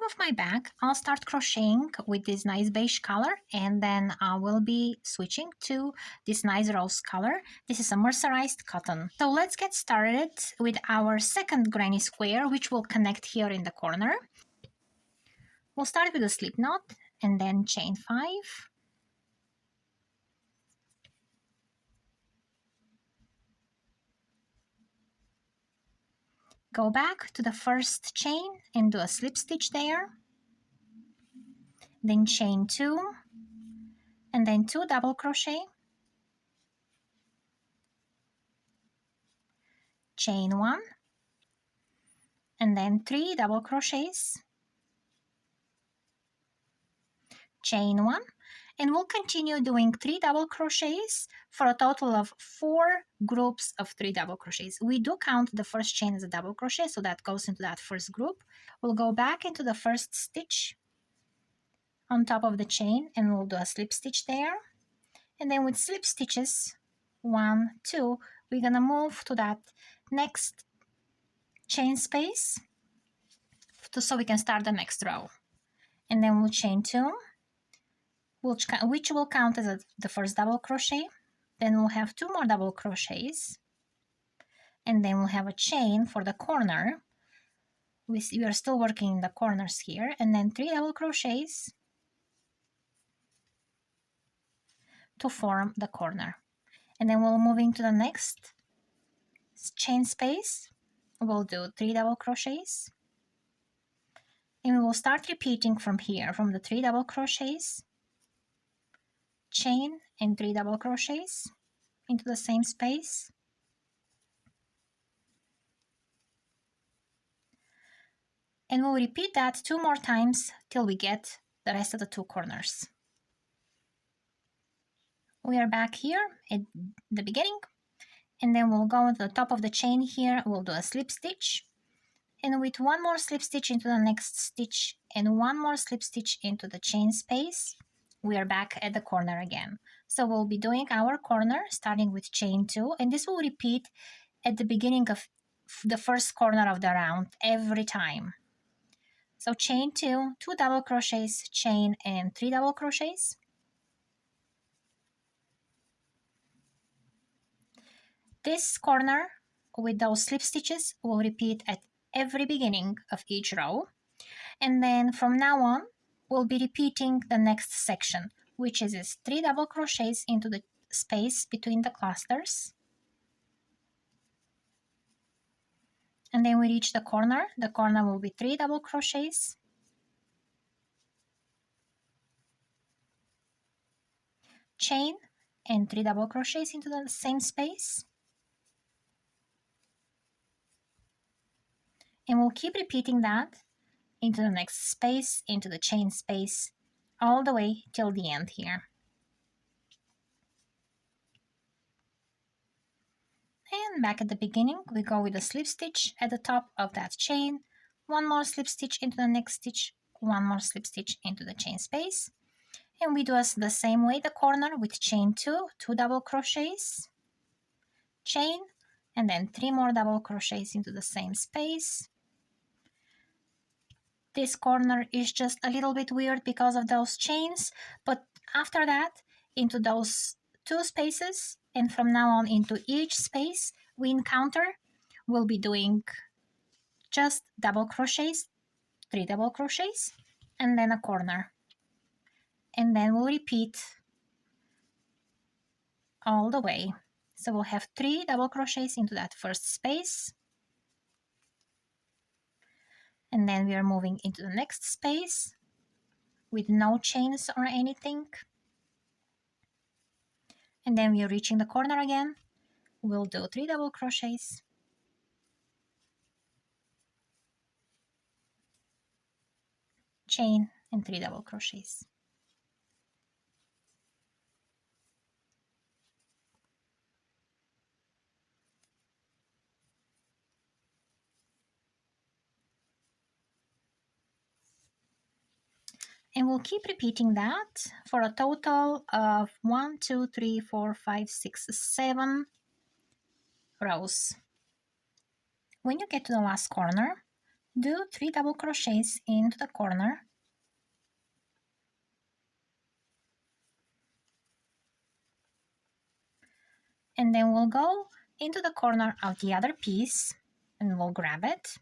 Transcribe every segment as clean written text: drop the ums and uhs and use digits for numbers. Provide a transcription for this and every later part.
of my bag, I'll start crocheting with this nice beige color, and then I will be switching to this nice rose color. This is a mercerized cotton. So let's get started with our second granny square, which will connect here in the corner. We'll start with a slip knot and then chain 5. Go back to the first chain and do a slip stitch there. Then chain 2 and then 2 double crochet. Chain 1 and then 3 double crochets. Chain 1, and we'll continue doing 3 double crochets for a total of 4 groups of 3 double crochets. We do count the first chain as a double crochet, so that goes into that first group. We'll go back into the first stitch on top of the chain and we'll do a slip stitch there. And then with slip stitches 1, 2, we're gonna move to that next chain space so we can start the next row. And then we'll chain 2, which will count as the first double crochet. Then we'll have 2 more double crochets, and then we'll have a chain for the corner. We are still working in the corners here, and then 3 double crochets to form the corner. And then we'll move into the next chain space. We'll do 3 double crochets, and we will start repeating from here, from the 3 double crochets, chain and 3 double crochets into the same space. And we'll repeat that 2 more times till we get the rest of the 2 corners. We are back here at the beginning, and then we'll go to the top of the chain here. We'll do a slip stitch, and with 1 more slip stitch into the next stitch and 1 more slip stitch into the chain space, we are back at the corner again. So we'll be doing our corner starting with chain 2, and this will repeat at the beginning of the first corner of the round every time. So chain 2, 2 double crochets, chain and 3 double crochets. This corner with those slip stitches will repeat at every beginning of each row, and then from now on we'll be repeating the next section, which is 3 double crochets into the space between the clusters. And then we reach the corner. The corner will be 3 double crochets, chain and 3 double crochets into the same space. And we'll keep repeating that into the next space, into the chain space, all the way till the end here. And back at the beginning, we go with a slip stitch at the top of that chain, 1 more slip stitch into the next stitch, 1 more slip stitch into the chain space. And we do the same way the corner with chain 2, 2 double crochets, chain, and then 3 more double crochets into the same space. This corner is just a little bit weird because of those chains, but after that, into those 2 spaces, and from now on into each space we encounter, we'll be doing just double crochets, 3 double crochets, and then a corner. And then we'll repeat all the way. So we'll have 3 double crochets into that first space, and then we are moving into the next space with no chains or anything. And then we are reaching the corner again. We'll do 3 double crochets, chain and 3 double crochets. And we'll keep repeating that for a total of 1, 2, 3, 4, 5, 6, 7 rows. When you get to the last corner, do 3 double crochets into the corner, and then we'll go into the corner of the other piece and we'll grab it.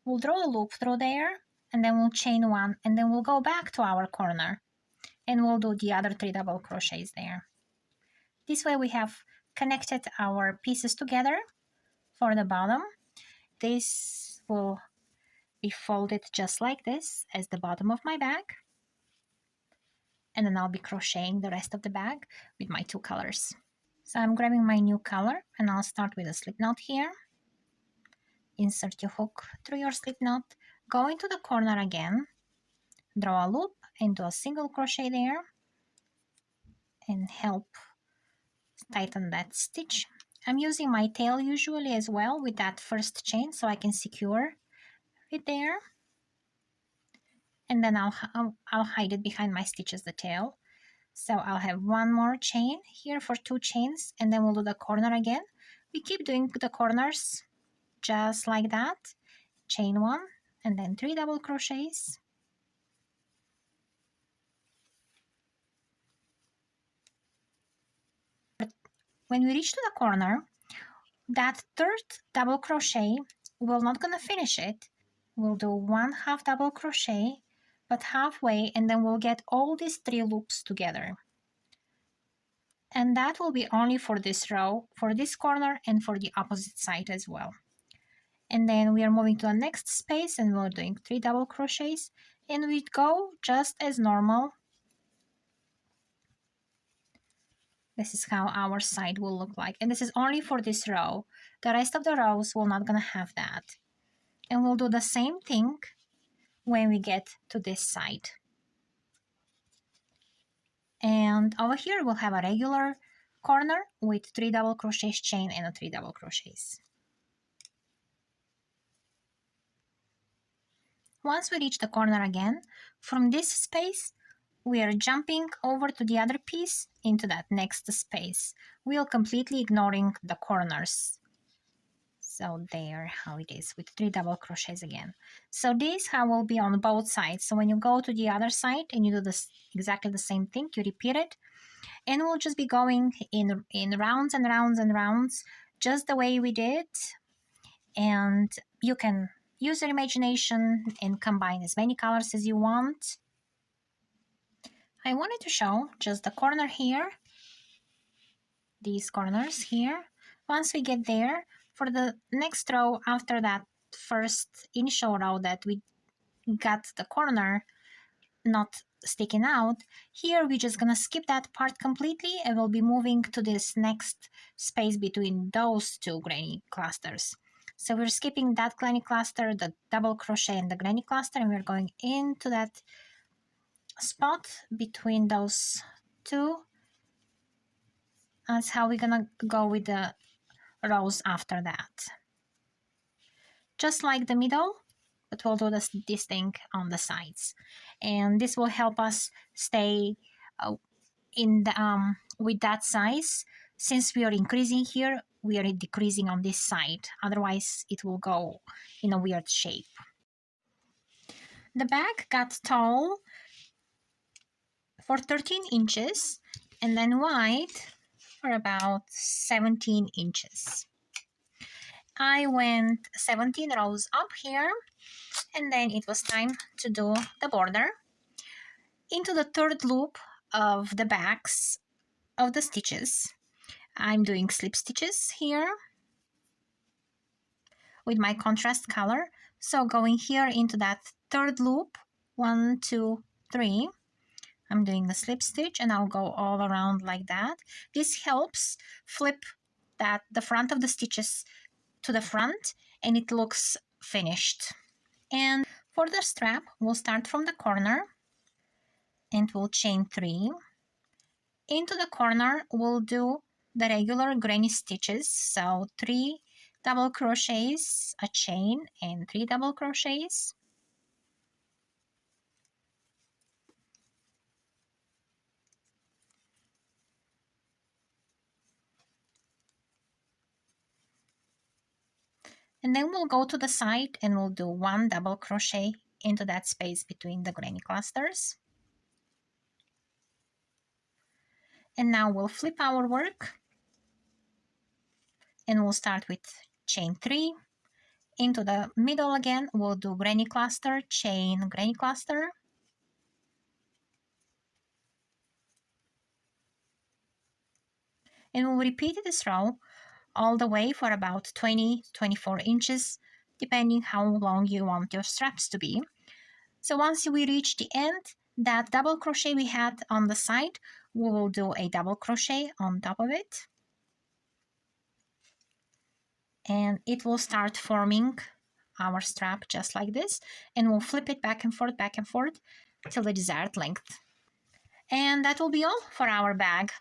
We'll draw a loop through there, and then we'll chain one, and then we'll go back to our corner and we'll do the other 3 double crochets there. This way we have connected our pieces together for the bottom. This will be folded just like this as the bottom of my bag, and then I'll be crocheting the rest of the bag with my 2 colors. So I'm grabbing my new color and I'll start with a slip knot here. Insert your hook through your slip knot, go into the corner again, draw a loop and do a single crochet there and help tighten that stitch. I'm using my tail usually as well with that first chain so I can secure it there, and then I'll hide it behind my stitches, the tail. So I'll have one more chain here for 2 chains, and then we'll do the corner again. We keep doing the corners just like that. Chain 1 and then 3 double crochets. When we reach to the corner, that 3rd double crochet, we're not gonna finish it. We'll do 1 half double crochet, but halfway, and then we'll get all these 3 loops together. And that will be only for this row, for this corner, and for the opposite side as well. And then we are moving to the next space and we're doing 3 double crochets, and we go just as normal. This is how our side will look like, and this is only for this row. The rest of the rows we're not gonna have that. And we'll do the same thing when we get to this side. And over here we'll have a regular corner with 3 double crochets chain and a 3 double crochets. Once we reach the corner again, from this space we are jumping over to the other piece into that next space. We are completely ignoring the corners. So there how it is with 3 double crochets again. So this how will be on both sides. So when you go to the other side and you do this exactly the same thing, you repeat it, and we'll just be going in rounds and rounds and rounds, just the way we did. And you can use your imagination and combine as many colors as you want. I wanted to show just the corner here, these corners here. Once we get there, for the next row after that first initial row that we got the corner not sticking out, here we're just gonna skip that part completely and we'll be moving to this next space between those 2 granny clusters. So we're skipping that granny cluster, the double crochet and the granny cluster, and we're going into that spot between those 2. That's how we're gonna go with the rows after that. Just like the middle, but we'll do this thing on the sides, and this will help us stay in the with that size. Since we are increasing here, we are decreasing on this side, otherwise it will go in a weird shape. The bag got tall for 13 inches and then wide for about 17 inches. I went 17 rows up here, and then it was time to do the border. Into the 3rd loop of the backs of the stitches, I'm doing slip stitches here with my contrast color. So going here into that 3rd loop, 1, 2, 3, I'm doing a slip stitch and I'll go all around like that. This helps flip the front of the stitches to the front and it looks finished. And for the strap, we'll start from the corner and we'll chain 3. Into the corner, we'll do the regular granny stitches. So 3 double crochets, a chain, and 3 double crochets. And then we'll go to the side and we'll do 1 double crochet into that space between the granny clusters. And now we'll flip our work and we'll start with chain 3. Into the middle again, we'll do granny cluster, chain, granny cluster. And we'll repeat this row all the way for about 20-24 inches, depending how long you want your straps to be. So once we reach the end, that double crochet we had on the side, we will do a double crochet on top of it. And it will start forming our strap just like this. And we'll flip it back and forth till the desired length. And that will be all for our bag.